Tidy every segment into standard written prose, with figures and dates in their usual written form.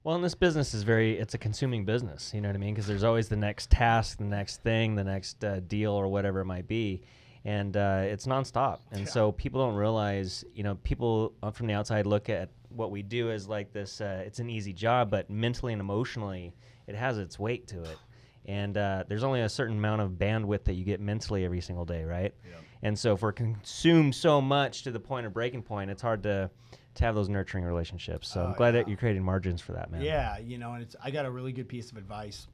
Well, and this business is it's a consuming business, you know what I mean? Because there's always the next task, the next thing, the next deal or whatever it might be. And it's nonstop. And so people don't realize, people from the outside look at what we do as like this, it's an easy job, but mentally and emotionally, it has its weight to it. And there's only a certain amount of bandwidth that you get mentally every single day, right? Yeah. And so if we're consumed so much to the point of breaking point, it's hard to have those nurturing relationships. So I'm glad that you're creating margins for that, man. Yeah, and I got a really good piece of advice.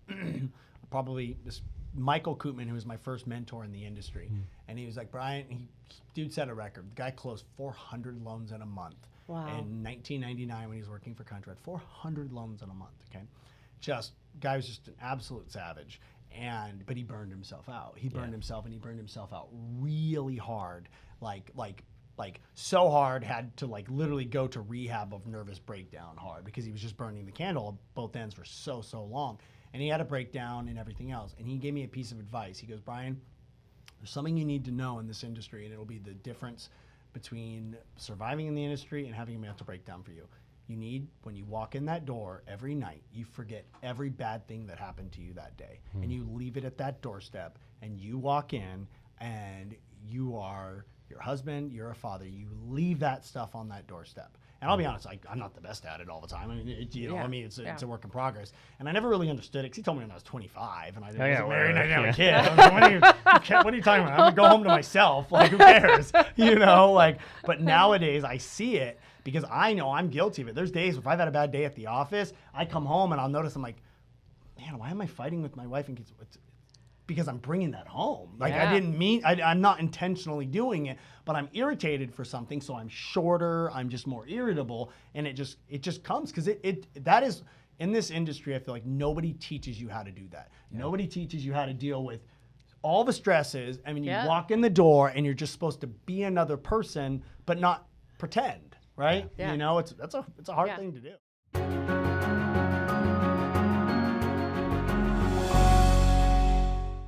Probably this Michael Koopman, who was my first mentor in the industry. And he was like, Brian, dude set a record. The guy closed 400 loans in a month. Wow. In 1999 when he was working for Contract, 400 loans in a month, okay? Guy was just an absolute savage. But he burned himself out. He burned himself out really hard. Like so hard, had to like literally go to rehab of nervous breakdown hard because he was just burning the candle at both ends for so long. And he had a breakdown and everything else. And he gave me a piece of advice. He goes, Brian, there's something you need to know in this industry, and it'll be the difference between surviving in the industry and having a mental breakdown for you. You need, when you walk in that door every night, you forget every bad thing that happened to you that day. And you leave it at that doorstep, and you walk in, and you are your husband, you're a father. You leave that stuff on that doorstep. And I'll be honest, I'm not the best at it all the time. I mean, it's a work in progress. And I never really understood it because he told me when I was 25 and I wasn't married and I didn't have a kid. I was like, what are you talking about? I'm going to go home to myself. Like, who cares? But nowadays I see it because I know I'm guilty of it. There's days if I've had a bad day at the office, I come home and I'll notice I'm like, man, why am I fighting with my wife and kids? Because I'm bringing that home. Like I didn't mean, I'm not intentionally doing it, but I'm irritated for something, so I'm shorter, I'm just more irritable, and it just comes because that is, in this industry, I feel like nobody teaches you how to do that. Yeah. Nobody teaches you how to deal with all the stresses. I mean, you walk in the door and you're just supposed to be another person, but not pretend, right? Yeah. It's a hard thing to do.